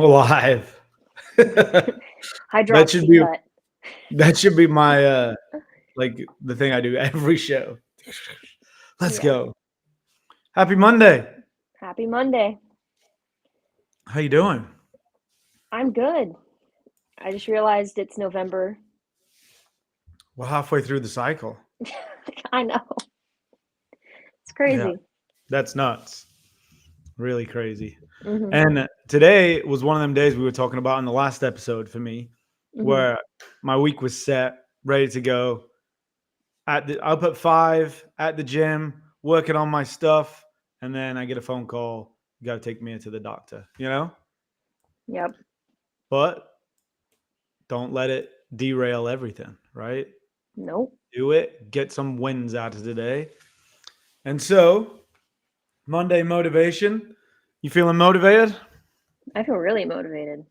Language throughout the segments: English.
Live. High drops should deep be cut. that should be my like the thing I do every show. Let's Yeah. go. Happy Monday. Happy Monday. How you doing? I'm good. I just realized it's November. We're halfway through the cycle. I know. It's Yeah, crazy. that's nuts. Really crazy. Mhm. And today was one of them days we were talking about in the last episode for me, Mhm. where my week was set, ready to go. Up at 5 at the gym, working on my stuff, and then I get a phone call. You got to take me to the doctor. Yep. But don't let it derail everything. Right? Nope. Do it. Get some wins out of today. And so Monday motivation. You feeling motivated? I feel really motivated.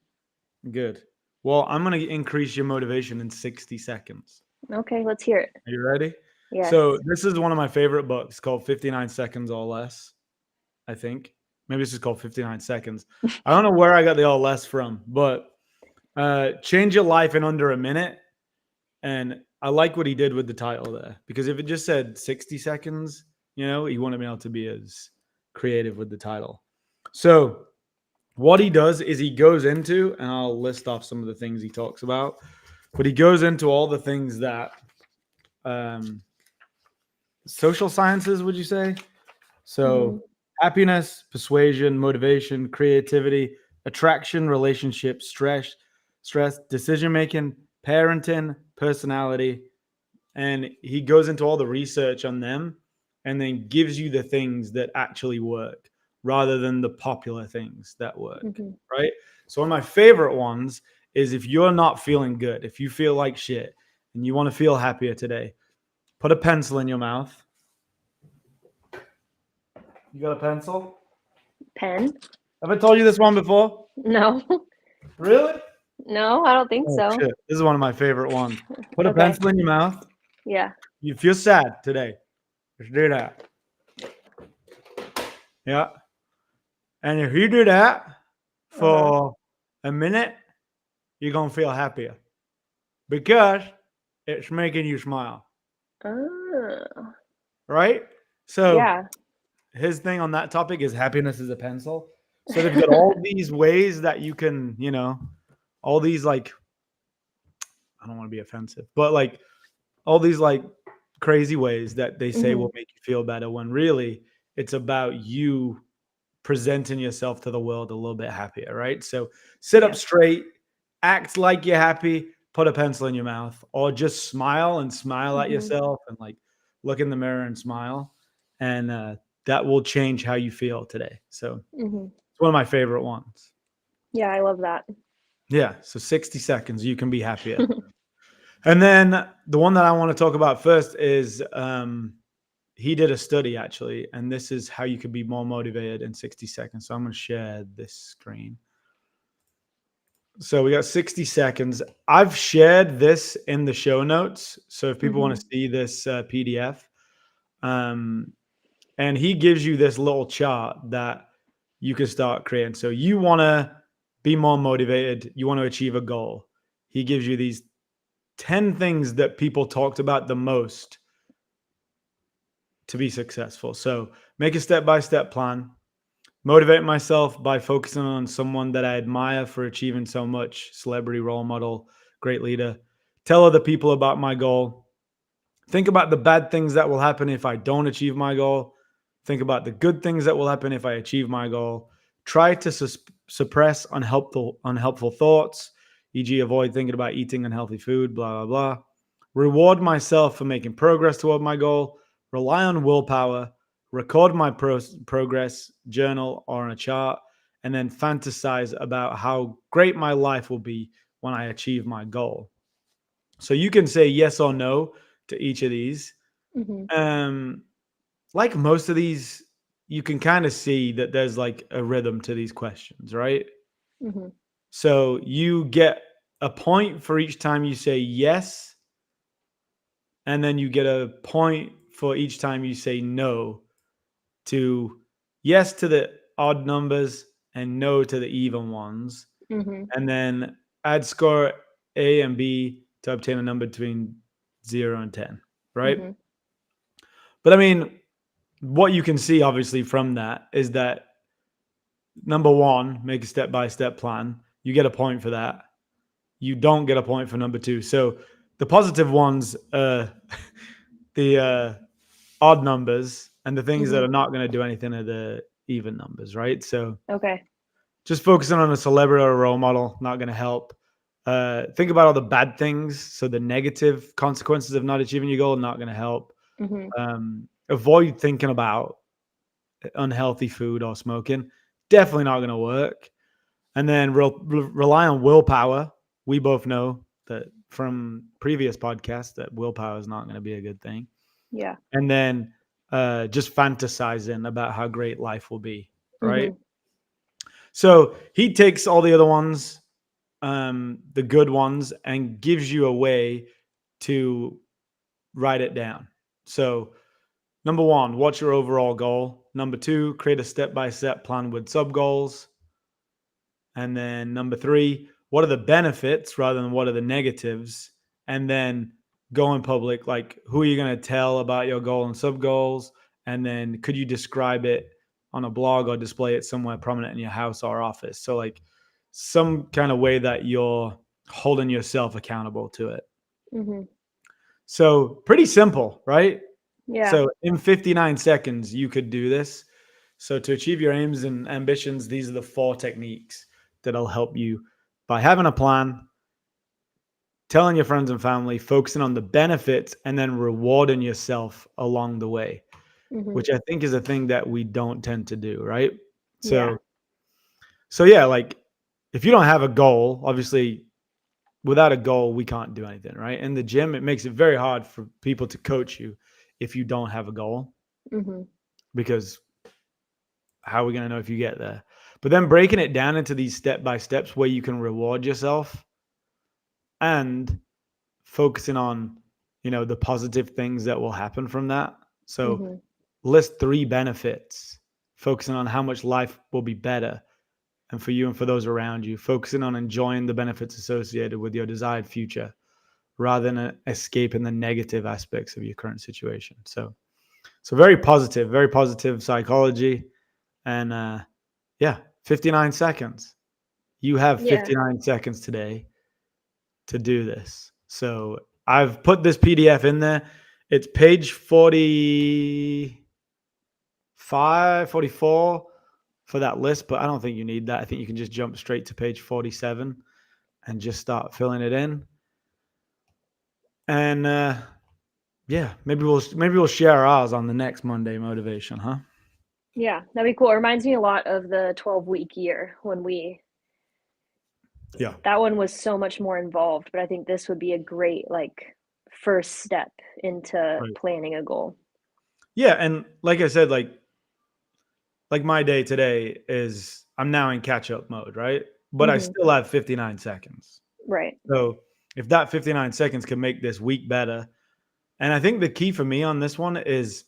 Good. Well, I'm going to increase your motivation in 60 seconds. Okay, let's hear it. Are you ready? Yes. So, this is one of my favorite books called 59 Seconds or Less, I think. Maybe it's just called 59 Seconds. I don't know where I got the all less from, but change your life in under a minute. And I like what he did with the title there because if it just said 60 seconds, he wouldn't be able to be as creative with the title. So, what he does is he goes into, and I'll list off some of the things he talks about, but he goes into all the things that um, social sciences, would you say? Mhm. So, happiness, persuasion, motivation, creativity, attraction, relationship, stress, decision making, parenting, personality, and he goes into all the research on them and then gives you the things that actually work rather than the popular things that work, Mhm. right? So one of my favorite ones is if you're not feeling good, if you feel like shit and you want to feel happier today, put a pencil in your mouth. You got a pencil? Pen? Have I told you this one before? No. Really? No, I don't think Oh so. shit. This is one of my favorite ones. Put a Okay. pencil in your mouth. Yeah. You feel sad today. Just do that. Yeah. And if you do that Uh-huh. for a minute, you're going to feel happier because it's making you smile, Oh. right? So Yeah. his thing on that topic is happiness is a pencil. So they've got all these ways that you can, all these like, I don't want to be offensive, but like all these like crazy ways that they say Mhm. will make you feel better when really it's about you presenting yourself to the world a little bit happier, right? So sit up Yeah. straight, act like you're happy, put a pencil in your mouth, or just smile and smile at Mhm. yourself and like look in the mirror and smile. And that will change how you feel today. So Mhm. it's one of my favorite ones. Yeah, I love that. Yeah. So 60 seconds, you can be happier. And then the one that I want to talk about first is he did a study actually, and this is how you could be more motivated in 60 seconds. So I'm going to share this screen. So we got 60 seconds. I've shared this in the show notes. So if people want Mhm. to see this PDF, um, and he gives you this little chart that you can start creating. So you want to be more motivated, you want to achieve a goal. He gives you these 10 things that people talked about the most to be successful. So make a step by step plan. Motivate myself by focusing on someone that I admire for achieving so much, celebrity, role model, great leader. Tell other people about my goal. Think about the bad things that will happen if I don't achieve my goal. Think about the good things that will happen if I achieve my goal. Try to suppress unhelpful thoughts, e.g., avoid thinking about eating unhealthy food, blah, blah, blah. Reward myself for making progress toward my goal. Rely on willpower. Record my progress, journal, or on a chart, and then fantasize about how great my life will be when I achieve my goal. So you can say yes or no to each of these. Mhm. Um, like most of these, you can kind of see that there's like a rhythm to these questions, right? Mhm. So you get a point for each time you say yes, and then you get a point for each time you say no to yes to the odd numbers and no to the even ones. Mm-hmm. and then add score A and B to obtain a number between 0 and 10, right? Mm-hmm. But I mean, what you can see obviously from that is that number one, make a step-by-step plan. You get a point for that. You don't get a point for number two. So the positive ones, the odd numbers, and the things that Mm-hmm. are not going to do anything are the even numbers, right? So Okay. just focusing on a celebrity or a role model, not going to help. Think about all the bad things. So the negative consequences of not achieving your goal, not going to help. Mm-hmm. Avoid thinking about unhealthy food or smoking. Definitely not going to work. And then rely on willpower. We both know that from previous podcasts that willpower is not going to be a good thing. Yeah. And then just fantasizing about how great life will be, right? Mm-hmm. So he takes all the other ones, the good ones, and gives you a way to write it down. So number one, what's your overall goal? Number two, create a step-by-step plan with sub goals. And then number three, what are the benefits rather than what are the negatives? And then go in public, like who are you going to tell about your goal and sub goals? And then could you describe it on a blog or display it somewhere prominent in your house or office? So like some kind of way that you're holding yourself accountable to it. Mm-hmm. So pretty simple, right? Yeah. So in 59 seconds, you could do this. So to achieve your aims and ambitions, these are the 4 techniques that'll help you by having a plan, telling your friends and family, focusing on the benefits, and then rewarding yourself along the way, Mm-hmm. which I think is a thing that we don't tend to do, right? Yeah. So yeah, like if you don't have a goal, obviously without a goal, we can't do anything, right? In the gym, it makes it very hard for people to coach you if you don't have a goal, Mm-hmm. because how are we going to know if you get there? But then breaking it down into these step by steps where you can reward yourself and focusing on, the positive things that will happen from that. So Mm-hmm. list 3 benefits, focusing on how much life will be better and for you and for those around you, focusing on enjoying the benefits associated with your desired future rather than escaping the negative aspects of your current situation. So very positive psychology. And yeah, 59 seconds. You have Yeah. 59 seconds today to do this. So I've put this PDF in there. It's page 45, 44 for that list, but I don't think you need that. I think you can just jump straight to page 47 and just start filling it in. And yeah, maybe we'll share ours on the next Monday motivation, huh? Yeah. That'd be cool. It reminds me a lot of the 12-week year when Yeah. that one was so much more involved, but I think this would be a great like first step into Right. planning a goal. Yeah, and like I said, like my day today is I'm now in catch up mode, right? But I Mm-hmm. still have 59 seconds. Right. So if that 59 seconds can make this week better, and I think the key for me on this one is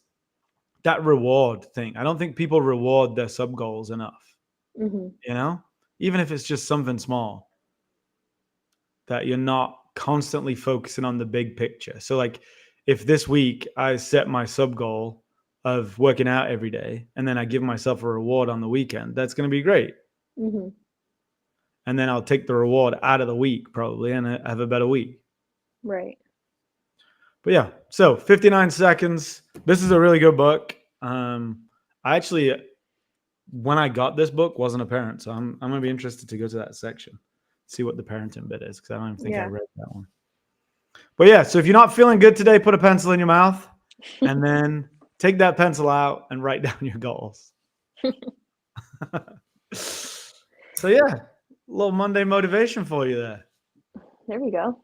that reward thing. I don't think people reward their sub goals enough, Mm-hmm. you know? Even if it's just something small, that you're not constantly focusing on the big picture. So like if this week I set my sub goal of working out every day and then I give myself a reward on the weekend, that's going to be great. Mm-hmm. And then I'll take the reward out of the week probably and have a better week. Right. But yeah, so 59 seconds. This is a really good book. I actually, when I got this book, wasn't a parent, so I'm gonna be interested to go to that section, see what the parenting bit is, because I don't even think I Yeah. read that one. But yeah, so if you're not feeling good today, put a pencil in your mouth and then take that pencil out and write down your goals. So yeah, a little Monday motivation for you there. There we go.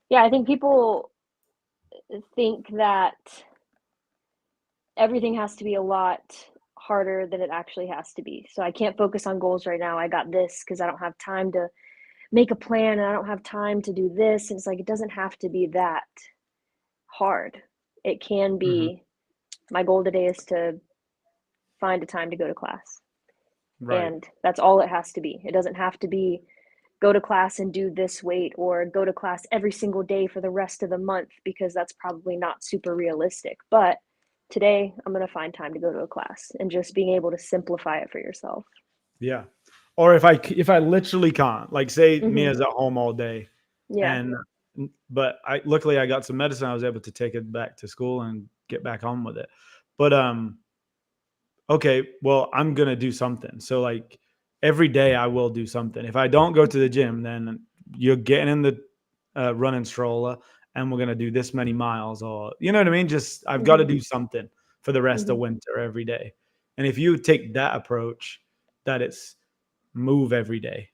Yeah, I think people think that everything has to be a lot harder than it actually has to be. So I can't focus on goals right now. I got this because I don't have time to make a plan and I don't have time to do this. And it's like, it doesn't have to be that hard. It can Mhm. be, my goal today is to find a time to go to class. Right. And that's all it has to be. It doesn't have to be go to class and do this weight or go to class every single day for the rest of the month, because that's probably not super realistic. But today I'm going to find time to go to a class, and just being able to simplify it for yourself. Yeah. Or if I literally can't, like say Mia's at home all day, Yeah. and but luckily I got some medicine, I was able to take it back to school and get back on with it. But okay, well, I'm gonna do something. So like every day I will do something. If I don't go to the gym, then you're getting in the running stroller and we're gonna do this many miles, or you know what I mean? Just I've got to do something for the rest of winter every day. And if you take that approach, that it's move every day,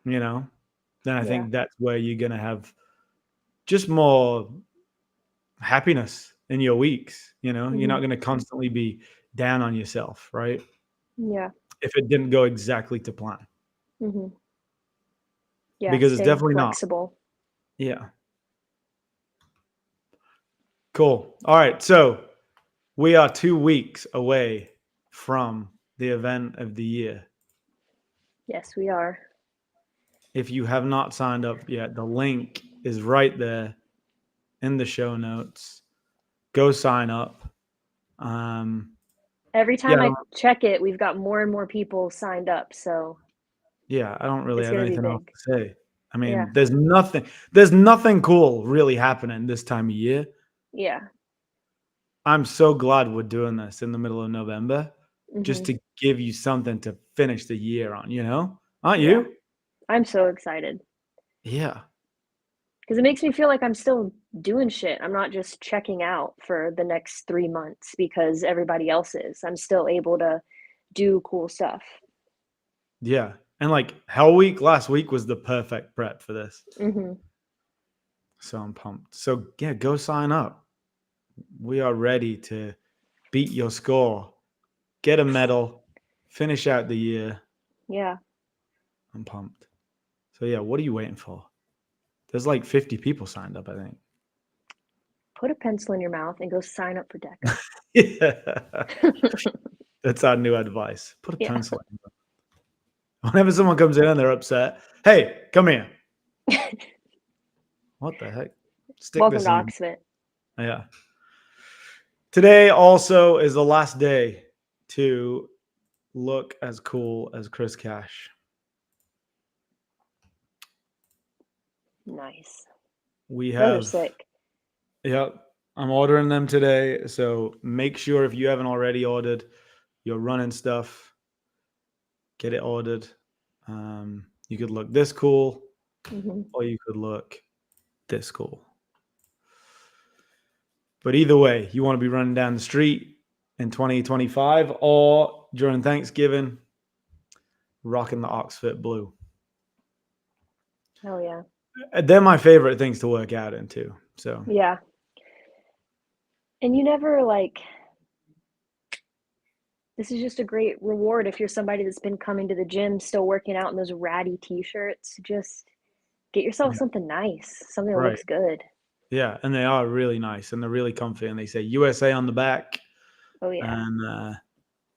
you know, then I Yeah. think that's where you're gonna have just more happiness in your weeks. You know, you're not gonna constantly be down on yourself, right? Yeah. If it didn't go exactly to plan, Yeah. because it's Staying definitely not. flexible. Yeah. Cool. All right. So we are 2 weeks away from the event of the year. Yes, we are. If you have not signed up yet, the link is right there in the show notes. Go sign up. Every time Yeah, I check it, we've got more and more people signed up. So I don't really it's have going to be anything else big. to say. I mean, Yeah. there's nothing cool really happening this time of year. Yeah. I'm so glad we're doing this in the middle of November, just to give you something to finish the year on, you know? Aren't Yeah. you? I'm so excited, Yeah. because it makes me feel like I'm still doing shit. I'm not just checking out for the next 3 months because everybody else is. I'm still able to do cool stuff. Yeah. And like Hell Week last week was the perfect prep for this. So I'm pumped. So yeah, go sign up. We are ready to beat your score, get a medal, finish out the year. Yeah. I'm pumped. So yeah, what are you waiting for? There's like 50 people signed up, I think. Put a pencil in your mouth and go sign up for DEKA. Yeah. That's our new advice. Put a Yeah. pencil in. Whenever someone comes in and they're upset, hey, come here. What the heck? Stick Welcome this to in your OXFIT. Yeah. Today also is the last day to look as cool as Chris Cash. Nice. We Those are have, sick. yeah, I'm ordering them today. So make sure if you haven't already ordered your running stuff, get it ordered. You could look this cool, or you could look this cool. But either way, you want to be running down the street in 2025 or during Thanksgiving, rocking the OXFIT blue. Hell yeah. They're my favorite things to work out into. So Yeah. And you never this is just a great reward if you're somebody that's been coming to the gym, still working out in those ratty t-shirts. Just get yourself something nice, something that right. looks good. Yeah, and they are really nice and they're really comfy, and they say USA on the back. Oh yeah. And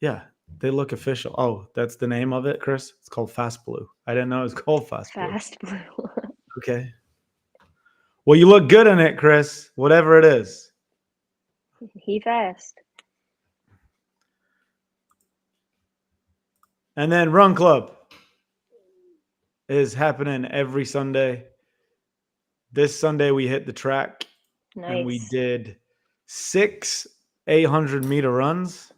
yeah, they look official. Oh, that's the name of it, Chris? It's called Fast Blue. I didn't know it was called Fast Blue. Fast blue. Okay. Well, you look good in it, Chris, whatever it is. He fast. And then Run Club is happening every Sunday. This Sunday we hit the track. Nice. And we did 6 800-meter runs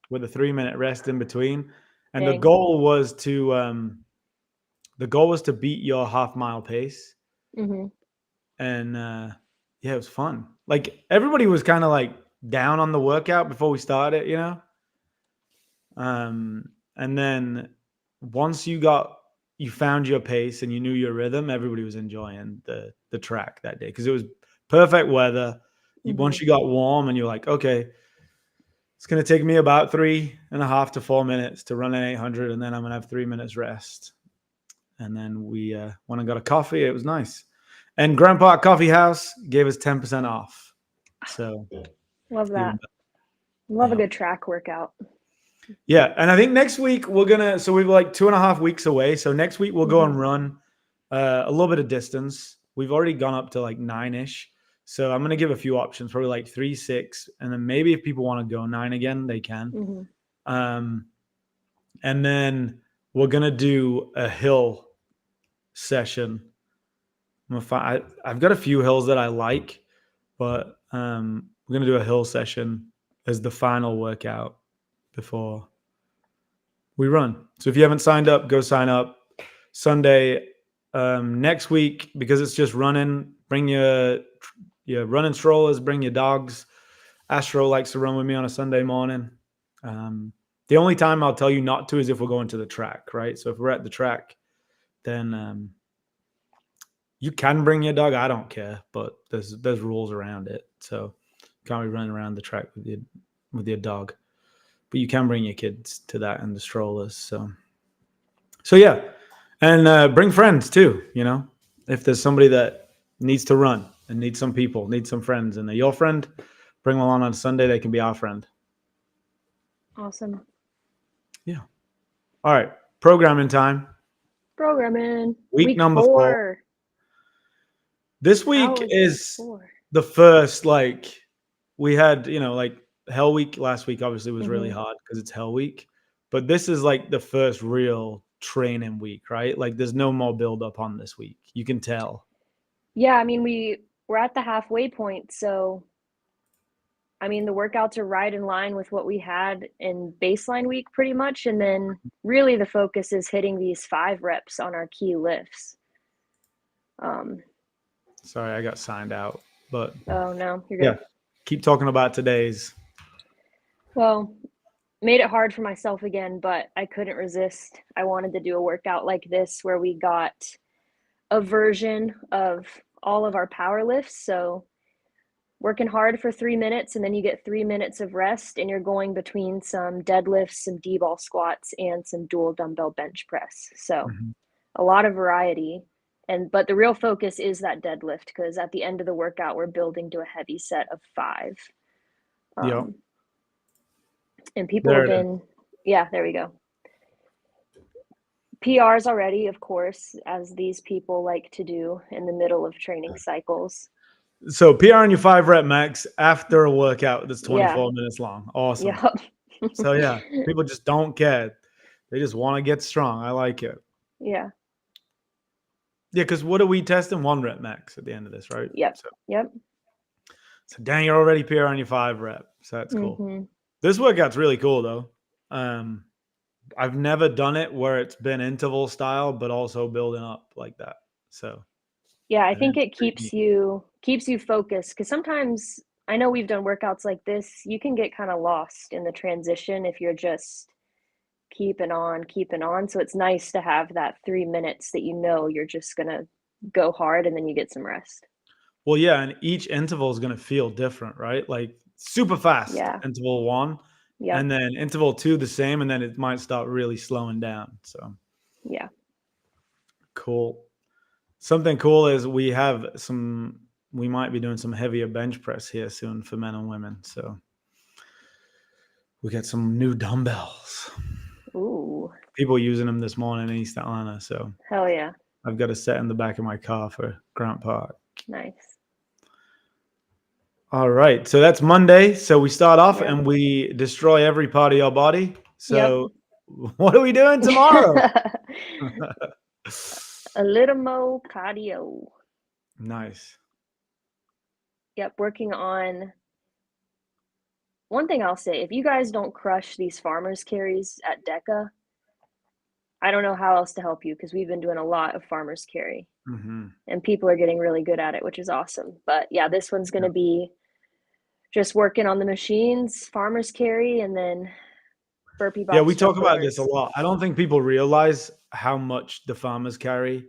with a 3-minute rest in between. And the goal was to beat your half-mile pace. And yeah, it was fun. Like everybody was kind of like down on the workout before we started, you know. And then once you found your pace and you knew your rhythm, everybody was enjoying the track that day because it was perfect weather. Once you got warm and you're like, okay, it's going to take me about 3.5 to 4 minutes to run an 800, and then I'm going to have 3 minutes rest. And then we went and got a coffee. It was nice. And Grandpa Coffee House gave us 10% off. So love that. Love a good track workout. Yeah. And I think next week so we're like 2.5 weeks away. So next week we'll go and run a little bit of distance. We've already gone up to like 9-ish. So I'm going to give a few options, probably like 3, 6. And then maybe if people want to go 9 again, they can. And then we're going to do a hill session. I've got a few hills that I like, but we're going to do a hill session as the final workout before we run. So if you haven't signed up, go sign up. Sunday next week, because it's just running, bring your running strollers, bring your dogs. Astro likes to run with me on a Sunday morning. The only time I'll tell you not to is if we're going to the track, right? So if we're at the track, then you can bring your dog. I don't care, but there's rules around it. So you can't be running around the track with your dog. But you can bring your kids to that and the strollers. So yeah. And bring friends too, if there's somebody that needs to run and needs some people, needs some friends, and they're your friend, bring them along on Sunday. They can be our friend. Awesome. Yeah. All right. Programming time. Programming. Week number 4. This week is the first, we had, like Hell Week last week obviously was really hard because it's Hell Week. But this is like the first real training week, right? Like there's no more build up on this week. You can tell. Yeah, I mean, we're at the halfway point. So, I mean, the workouts are right in line with what we had in baseline week pretty much. And then really the focus is hitting these 5 reps on our key lifts. Sorry, I got signed out, but oh no, you're good. Yeah, keep talking about today's. Well, made it hard for myself again, but I couldn't resist. I wanted to do a workout like this where we got a version of all of our power lifts. So working hard for 3 minutes, and then you get 3 minutes of rest, and you're going between some deadlifts, some D-ball squats, and some dual dumbbell bench press. So a lot of variety. But the real focus is that deadlift, because at the end of the workout, we're building to a heavy set of 5. Yep. And people have been, there we go. PRs already, of course, as these people like to do in the middle of training cycles. So PR on your 5 rep max after a workout that's 24 minutes long. Awesome. Yep. So yeah, people just don't care. They just want to get strong. I like it. Yeah. Yeah, because what are we testing? 1 rep max at the end of this, right? Yep. So dang, you're already PR on your 5 rep. So that's cool. This workout's really cool though. I've never done it where it's been interval style, but also building up like that. So yeah, I think it keeps you focused, because sometimes I know we've done workouts like this. You can get kind of lost in the transition if you're just keeping on. So it's nice to have that 3 minutes that you're just gonna go hard, and then you get some rest. Well, yeah, and each interval is gonna feel different, right? Like super fast. Yeah. Interval 1. Yeah. And then interval 2 the same, and then it might start really slowing down. So yeah. Cool. Something cool is we might be doing some heavier bench press here soon for men and women. So we got some new dumbbells. Ooh. People using them this morning in East Atlanta. So hell yeah. I've got a set in the back of my car for Grant Park. Nice. All right. So that's Monday. So we start off and we destroy every part of your body. So what are we doing tomorrow? A little more cardio. Nice. Yep. Working on. One thing I'll say, if you guys don't crush these farmers carries at DEKA, I don't know how else to help you, because we've been doing a lot of farmers carry and people are getting really good at it, which is awesome. But yeah, this one's going to be just working on the machines, farmers carry, and then burpee box. Yeah, we talk about this a lot. I don't think people realize how much the farmers carry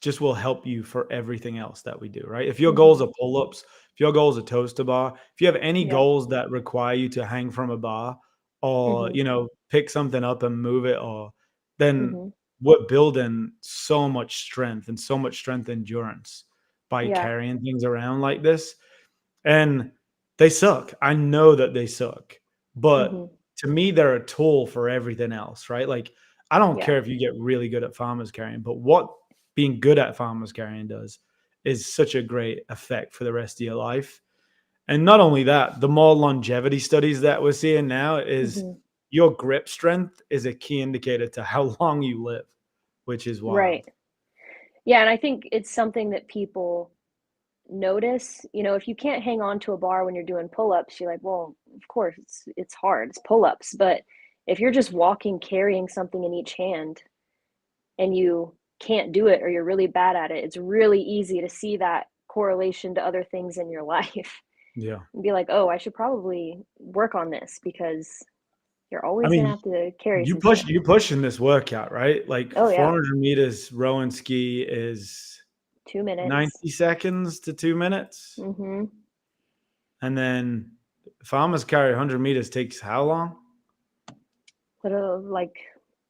just will help you for everything else that we do, right? If your goals are pull-ups, if your goals are toes to bar, if you have any goals that require you to hang from a bar or, pick something up and move it, or then we're building so much strength endurance by carrying things around like this. And they suck. I know that they suck, but to me, they're a tool for everything else, right? Like, I don't Yeah. care if you get really good at farmers carrying, but what being good at farmers carrying does is such a great effect for the rest of your life. And not only that, the more longevity studies that we're seeing now is Mhm. your grip strength is a key indicator to how long you live, which is wild. Right. Yeah, and I think it's something that people notice. You know, if you can't hang on to a bar when you're doing pull-ups, you're like, "Well, of course, it's hard. It's pull-ups." But if you're just walking carrying something in each hand and you can't do it or you're really bad at it, it's really easy to see that correlation to other things in your life Yeah. and be like, "Oh, I should probably work on this," because you're I always gonna mean, have to carry some stuff. you push in this workout, right? Like Oh, yeah. 400 meters row and ski is 2 minutes. 90 seconds to 2 minutes. Mhm. And then farmers carry 100 meters takes how long? Like,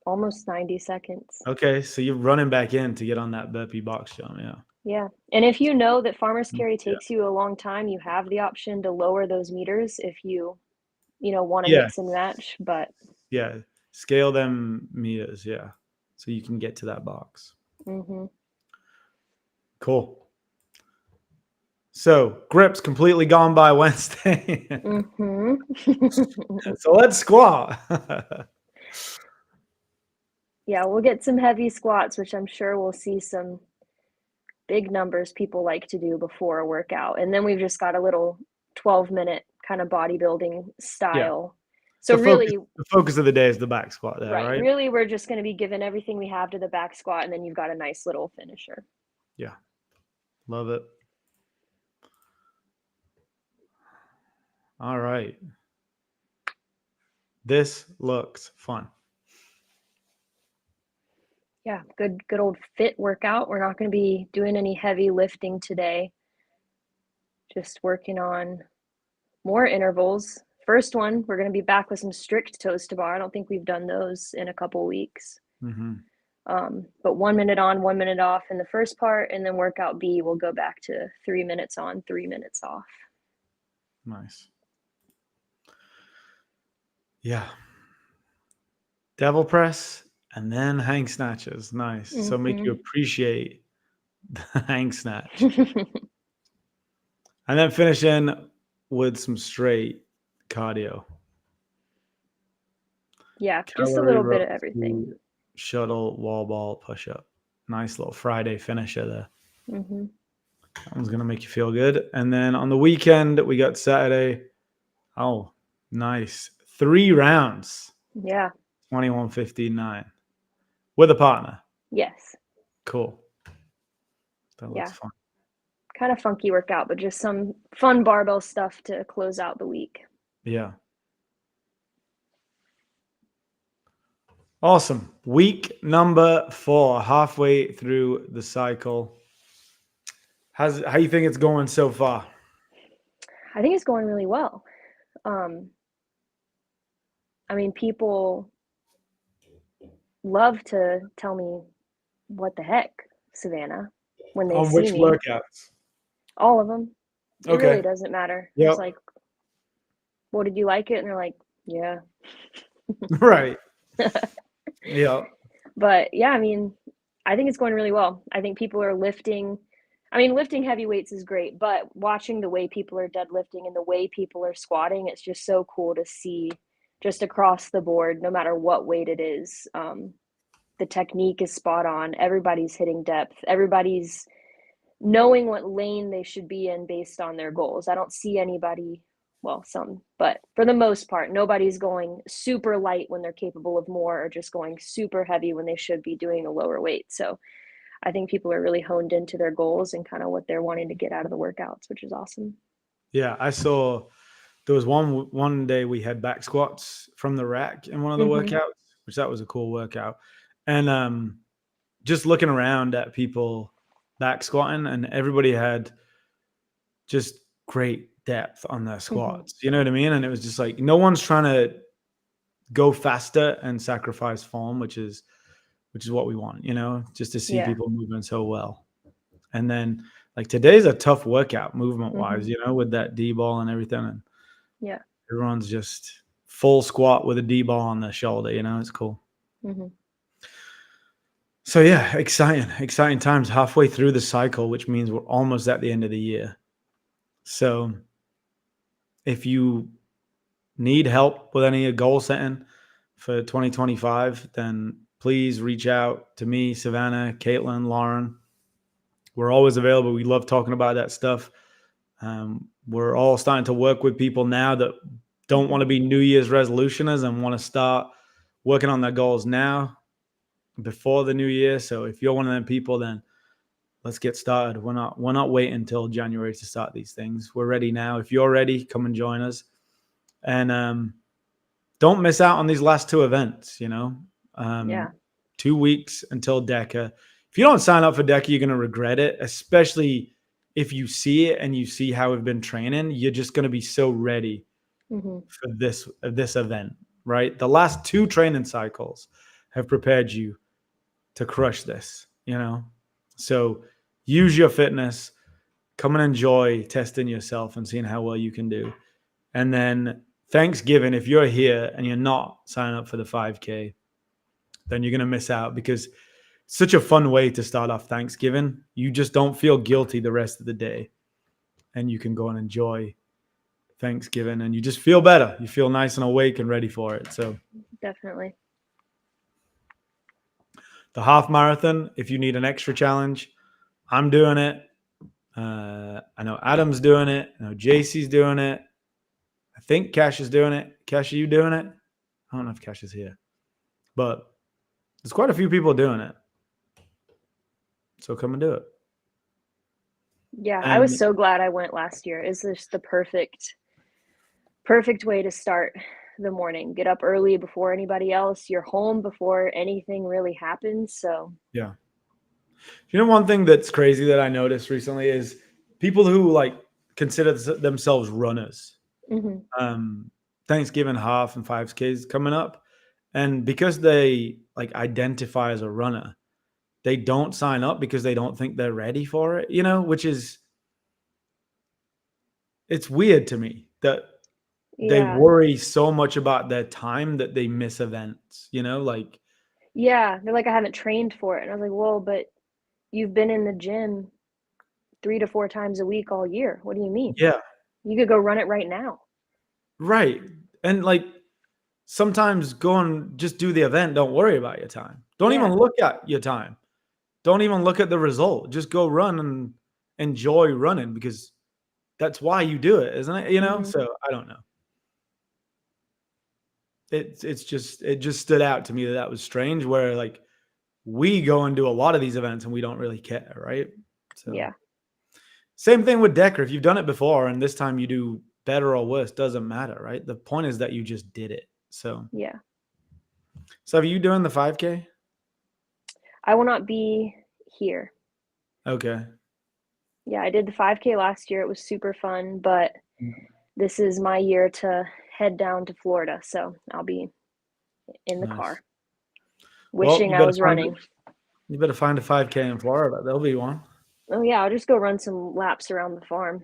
almost 90 seconds. Okay, so you're running back in to get on that burpee box jump. Yeah. Yeah, and if you know that farmer's carry Yeah. takes you a long time, you have the option to lower those meters if you wanna Yeah. mix and match, but Yeah. Scale them meters. Yeah. So you can get to that box. mhm. Cool. So grips completely gone by Wednesday. Mhm. So let's squat. Yeah, we'll get some heavy squats, which I'm sure we'll see some big numbers people like to do before a workout, and then we've just got a little 12-minute kinda bodybuilding Yeah. style. So really The focus of the day is the back squat there, right, right? really, we're just gonna be giving everything we have to the back squat, and then you've got a nice little finisher. Yeah. Love it. All right. This looks fun. Yeah, good old fit workout. We're not gonna be doing any heavy lifting today, just working on more intervals. First one, we're gonna be back with some strict toes to bar. I don't think we've done those in a couple weeks. Hmm. But 1 minute on, 1 minute off in the first part, and then workout B, we'll go back to 3 minutes on, 3 minutes off. Nice. Yeah. Devil press and then hang snatches. Nice. So make you Mhm. appreciate the hang snatch. And then finish in with some straight cardio. Yeah, just a Calorie little bit of row, everything. shuttle, wall ball, push up. Nice little Friday finisher there. Mhm. That one's gonna make you feel good. And then on the weekend, we got Saturday. Oh, nice. 3 rounds, Yeah. 21:59 with a partner. Yes. Cool. That looks Yeah. fun. Kinda funky workout, but just some fun barbell stuff to close out the week. Yeah. Awesome. Week number 4, halfway through the cycle. How you think it's going so far? I think it's going really well. Um, I mean, people love to tell me, "What the heck, Savannah?" when they On see which me. workouts? All of them. It really Okay. doesn't matter. It's Yep. like, "Well, did you like it?" And they're like, "Yeah." Right. Yeah. But, yeah, I mean, I think it's going really well. I think people are lifting heavy weights is great, but watching the way people are deadlifting and the way people are squatting, it's just so cool to see just across the board, no matter what weight it is. The technique is spot on. Everybody's hitting depth. Everybody's knowing what lane they should be in based on their goals. I don't see anybody, well, some, but for the most part, nobody's going super light when they're capable of more or just going super heavy when they should be doing a lower weight. So I think people are really honed into their goals and kind of what they're wanting to get out of the workouts, which is awesome. Yeah, I saw there was one day we had back squats from the rack in one of the Mhm. workouts, which that was a cool workout. And just looking around at people back squatting, and everybody had just great depth on their Mhm. squats. You know what I mean? And it was just like no one's trying to go faster and sacrifice form, which is what we want, just to see Yeah. people moving so well. And then like today's a tough workout movement wise, Mhm. with that D ball and everything. And Yeah. everyone's just full squat with a D-ball on the shoulder. You know, it's cool. Mm-hmm. So yeah, exciting times halfway through the cycle, which means we're almost at the end of the year. So if you need help with any goal setting for 2025, then please reach out to me, Savannah, Caitlin, Lauren. We're always available. We love talking about that stuff. We're all starting to work with people now that don't want to be New Year's resolutioners and want to start working on their goals now before the new year. So if you're one of them people, then let's get started. We're not waiting until January to start these things. We're ready now. If you're ready, come and join us. And don't miss out on these last two events, you know. 2 weeks until DEKA. If you don't sign up for DEKA, you're going to regret it, especially if you see it and you see how we've been training. You're just going to be so ready for this event, right? The last 2 training cycles have prepared you to crush this, you know. So use your fitness, come and enjoy testing yourself and seeing how well you can do. And then Thanksgiving, if you're here and you're not signing up for the 5K, then you're going to miss out, because it's such a fun way to start off Thanksgiving. You just don't feel guilty the rest of the day, and you can go and enjoy Thanksgiving, and you just feel better. You feel nice and awake and ready for it. So definitely. The half marathon, if you need an extra challenge, I'm doing it. I know Adam's doing it. I know JC's doing it. I think Cash is doing it. Cash, are you doing it? I don't know if Cash is here, but there's quite a few people doing it. So come and do it. Yeah, I was so glad I went last year. It's just the perfect way to start the morning. Get up early before anybody else. You're home before anything really happens. So yeah. You know, one thing that's crazy that I noticed recently is people who like consider themselves runners. Thanksgiving half and 5Ks coming up, and because they like identify as a runner, they don't sign up because they don't think they're ready for it, you know, which is, it's weird to me that they worry so much about their time that they miss events, you know, like. Yeah, they're like, I haven't trained for it. And I was like, well, but you've been in the gym 3 to 4 times a week all year. What do you mean? Yeah. You could go run it right now. Right. And like sometimes go and just do the event. Don't worry about your time. Don't even look at your time. Don't even look at the result. Just go run and enjoy running, because that's why you do it, isn't it? You know? So I don't know. It just stood out to me that was strange, where like we go and do a lot of these events and we don't really care, right? So yeah. Same thing with DEKA. If you've done it before and this time you do better or worse, doesn't matter, right? The point is that you just did it. So yeah. So are you doing the 5K? I will not be here. Okay. Yeah, I did the 5K last year. It was super fun, but this is my year to head down to Florida, so I'll be in the car. Wishing I was running. You better find a 5K in Florida. There'll be one. Oh yeah, I'll just go run some laps around the farm.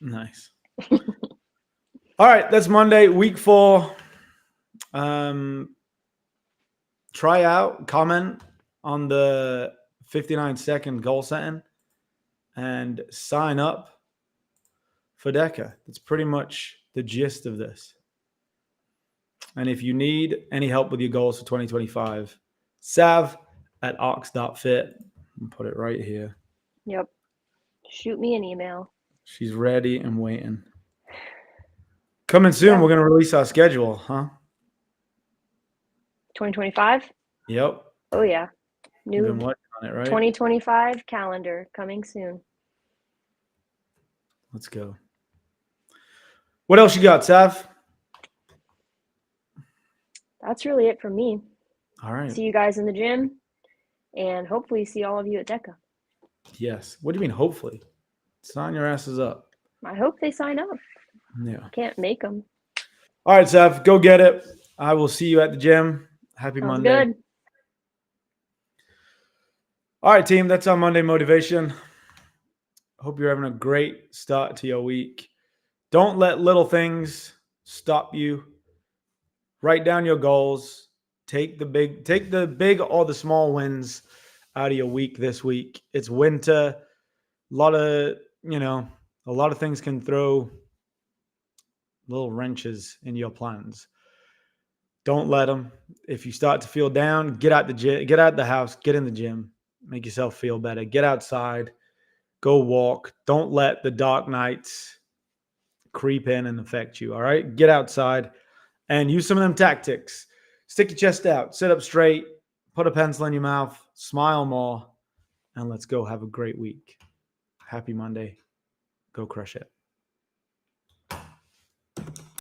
Nice. All right, that's Monday, week 4. Try out, comment on the 59-second goal setting, and sign up for DEKA. That's pretty much the gist of this. And if you need any help with your goals for 2025, sav@ox.fit. I'll put it right here. Yep. Shoot me an email. She's ready and waiting. Coming soon, we're going to release our schedule, huh? 2025? Yep. Oh, yeah. You've been working on it, right? 2025 calendar coming soon. Let's go. What else you got, Sav? That's really it for me. All right. See you guys in the gym, and hopefully see all of you at DEKA. Yes. What do you mean, hopefully? Sign your asses up. I hope they sign up. Yeah. Can't make them. All right, Sav, go get it. I will see you at the gym. Happy Sounds Monday. Good. All right, team. That's our Monday motivation. Hope you're having a great start to your week. Don't let little things stop you Write down your goals. Take the big or the small wins out of your week this week. It's winter. A lot of things can throw little wrenches in your plans. Don't let them. If you start to feel down, get out the house, get in the gym, make yourself feel better. Get outside, go walk. Don't let the dark nights creep in and affect you. All right. Get outside and use some of them tactics. Stick your chest out, sit up straight, put a pencil in your mouth, smile more, and let's go have a great week. Happy Monday. Go crush it.